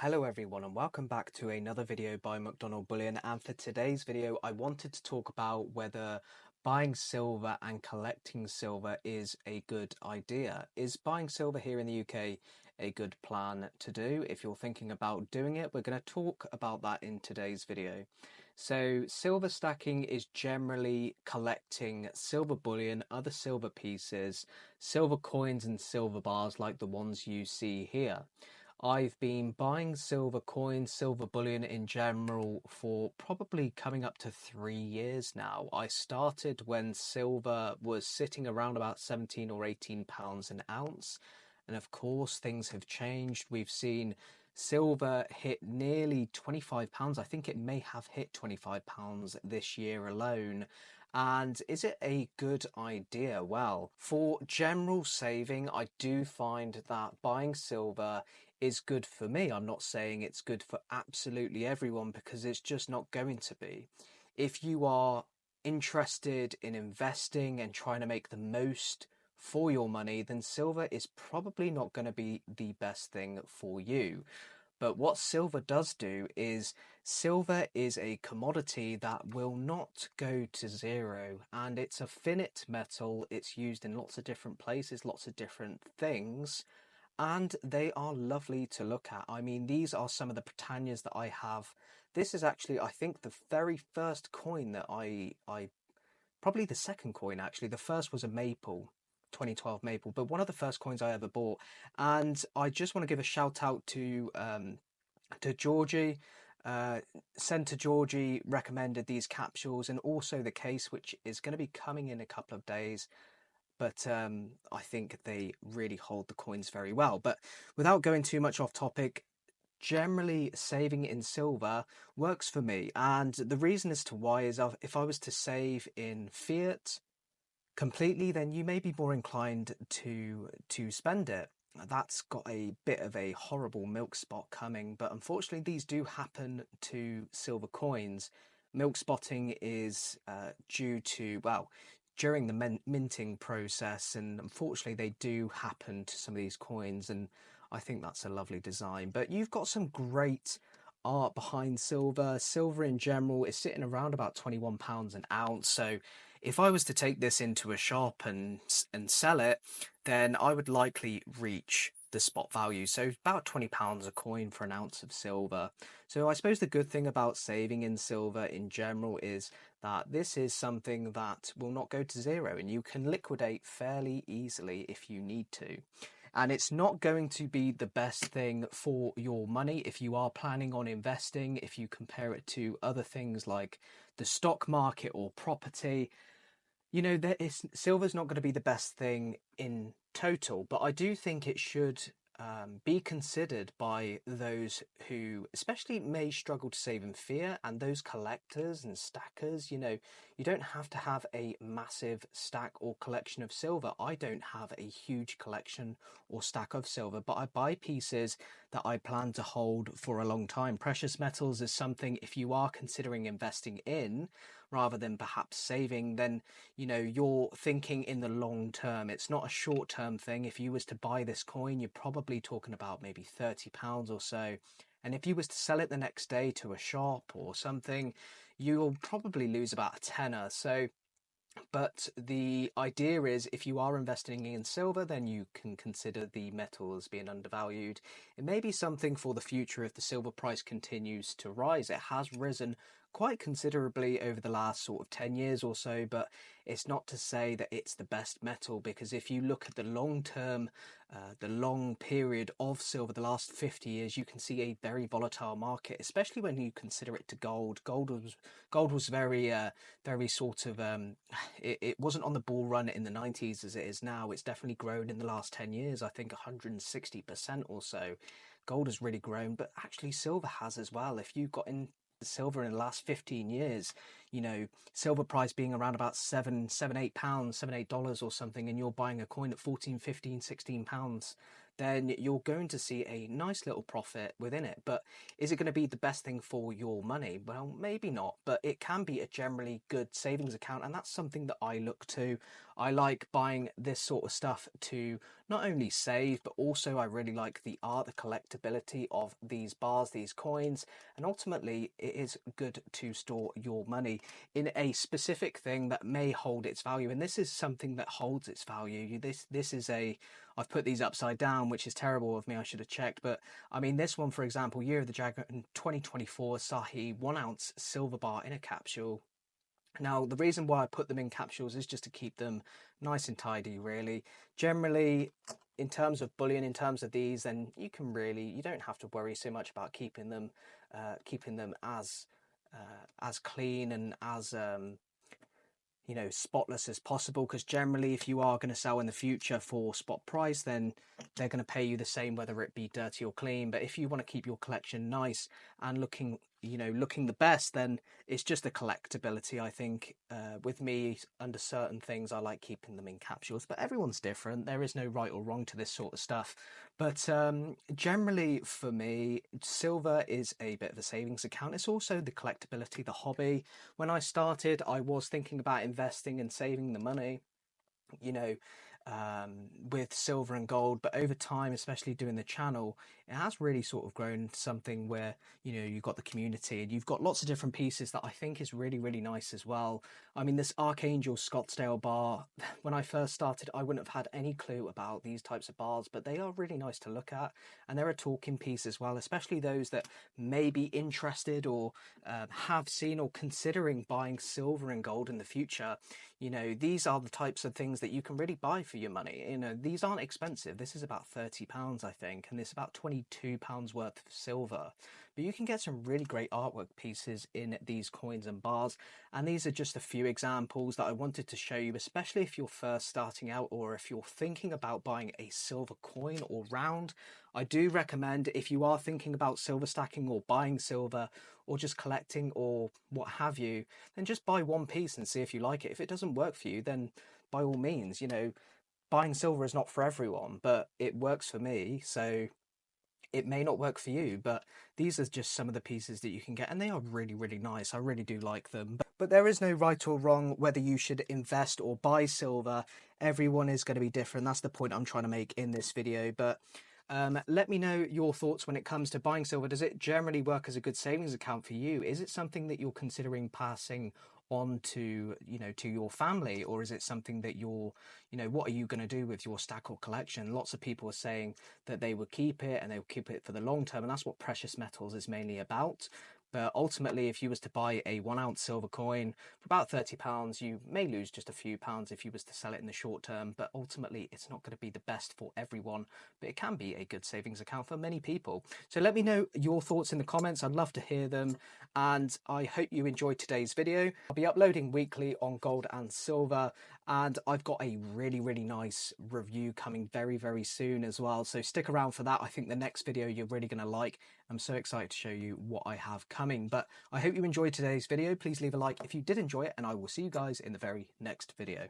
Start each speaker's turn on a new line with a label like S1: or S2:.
S1: Hello everyone and welcome back to another video by Tavex Bullion, and for today's video I wanted to talk about whether buying silver and collecting silver is a good idea. Is buying silver here in the UK a good plan to do? If you're thinking about doing it, we're going to talk about that in today's video. So silver stacking is generally collecting silver bullion, other silver pieces, silver coins and silver bars like the ones you see here. I've been buying silver coins, silver bullion in general for probably coming up to 3 years now. I started when silver was sitting around about 17 or 18 pounds an ounce. And of course, things have changed. We've seen silver hit nearly 25 pounds. I think it may have hit 25 pounds this year alone. And is it a good idea? Well, for general saving, I do find that buying silver is good for me. I'm not saying it's good for absolutely everyone because it's just not going to be. If you are interested in investing and trying to make the most for your money, then silver is probably not going to be the best thing for you. But what silver does do is silver is a commodity that will not go to zero, and it's a finite metal. It's used in lots of different places, lots of different things, and they are lovely to look at. I mean, these are some of the Britannias that I have. This is actually, I think, the very first coin that I probably the second coin actually. The first was a maple. 2012 maple, but one of the first coins I ever bought. And I just want to give a shout out to Georgie. Centre Georgie recommended these capsules and also the case, which is going to be coming in a couple of days. But I think they really hold the coins very well. But without going too much off topic, generally saving in silver works for me. And the reason as to why is if I was to save in fiat completely, then you may be more inclined to spend it. That's got a bit of a horrible milk spot coming, but unfortunately these do happen to silver coins. Milk spotting is due to, well, during the minting process, and unfortunately they do happen to some of these coins, and I think that's a lovely design. But you've got some great art behind silver. Silver in general is sitting around about £21 an ounce, so if I was to take this into a shop and sell it, then I would likely reach the spot value, so about £20 a coin for an ounce of silver. So I suppose the good thing about saving in silver in general is that this is something that will not go to zero, and you can liquidate fairly easily if you need to. And it's not going to be the best thing for your money if you are planning on investing. If you compare it to other things like the stock market or property, you know, silver's not going to be the best thing in total, but I do think it should be considered by those who especially may struggle to save in fiat, and those collectors and stackers. You know, you don't have to have a massive stack or collection of silver. I don't have a huge collection or stack of silver, but I buy pieces that I plan to hold for a long time. Precious metals is something, if you are considering investing in rather than perhaps saving, then you know you're thinking in the long term. It's not a short term thing. If you was to buy this coin, you're probably talking about maybe £30 or so, and if you was to sell it the next day to a shop or something, you'll probably lose about a tenner. So but the idea is, if you are investing in silver, then you can consider the metal as being undervalued. It may be something for the future if the silver price continues to rise. It has risen quite considerably over the last sort of 10 years or so, but it's not to say that it's the best metal, because if you look at the long term, the long period of silver, the last 50 years, you can see a very volatile market, especially when you consider it to gold. Gold was very very sort of it wasn't on the bull run in the 90s as it is now. It's definitely grown in the last 10 years, I think 160% or so. Gold has really grown, but actually silver has as well. If you got in silver in the last 15 years, you know, silver price being around about £7, £8, $7, $8 or something, and you're buying a coin at 14, 15, £16, then you're going to see a nice little profit within it. But is it going to be the best thing for your money? Well, maybe not, but it can be a generally good savings account, and that's something that I look to. I like buying this sort of stuff to not only save, but also I really like the art, the collectability of these bars, these coins, and ultimately it is good to store your money in a specific thing that may hold its value. And this is something that holds its value. This is a, I've put these upside down, which is terrible of me, I should have checked, but I mean this one, for example, Year of the Dragon 2024 Sahi 1 ounce silver bar in a capsule. Now, the reason why I put them in capsules is just to keep them nice and tidy, really. Generally, in terms of bullion, in terms of these, then you don't have to worry so much about keeping them as clean and as spotless as possible, because generally if you are going to sell in the future for spot price, then they're going to pay you the same whether it be dirty or clean. But if you want to keep your collection nice and looking the best, then it's just the collectability. I think with me, under certain things I like keeping them in capsules, but everyone's different. There is no right or wrong to this sort of stuff. But generally for me, silver is a bit of a savings account. It's also the collectability, the hobby. When I started, I was thinking about investing and saving the money, with silver and gold, but over time, especially doing the channel, it has really sort of grown into something where you've got the community and you've got lots of different pieces that I think is really, really nice as well. I mean, this Archangel Scottsdale bar, when I first started, I wouldn't have had any clue about these types of bars, but they are really nice to look at, and they're a talking piece as well, especially those that may be interested or have seen or considering buying silver and gold in the future. These are the types of things that you can really buy for your money. These aren't expensive. This is about £30, I think, and it's about £22 worth of silver. But you can get some really great artwork pieces in these coins and bars. And these are just a few examples that I wanted to show you, especially if you're first starting out or if you're thinking about buying a silver coin or round. I do recommend, if you are thinking about silver stacking or buying silver or just collecting or what have you, then just buy one piece and see if you like it. If it doesn't work for you, then by all means, buying silver is not for everyone, but it works for me. So it may not work for you, but these are just some of the pieces that you can get, and they are really, really nice. I really do like them. But there is no right or wrong whether you should invest or buy silver. Everyone is going to be different. That's the point I'm trying to make in this video. But let me know your thoughts when it comes to buying silver. Does it generally work as a good savings account for you? Is it something that you're considering passing on to your family, or is it something that what are you going to do with your stack or collection? Lots of people are saying that they would keep it and they will keep it for the long term, and that's what precious metals is mainly about. But ultimately, if you was to buy a 1 ounce silver coin for about £30, you may lose just a few pounds if you was to sell it in the short term. But ultimately, it's not going to be the best for everyone, but it can be a good savings account for many people. So let me know your thoughts in the comments. I'd love to hear them. And I hope you enjoyed today's video. I'll be uploading weekly on gold and silver. And I've got a really, really nice review coming very, very soon as well. So stick around for that. I think the next video you're really going to like. I'm so excited to show you what I have coming. But I hope you enjoyed today's video. Please leave a like if you did enjoy it, and I will see you guys in the very next video.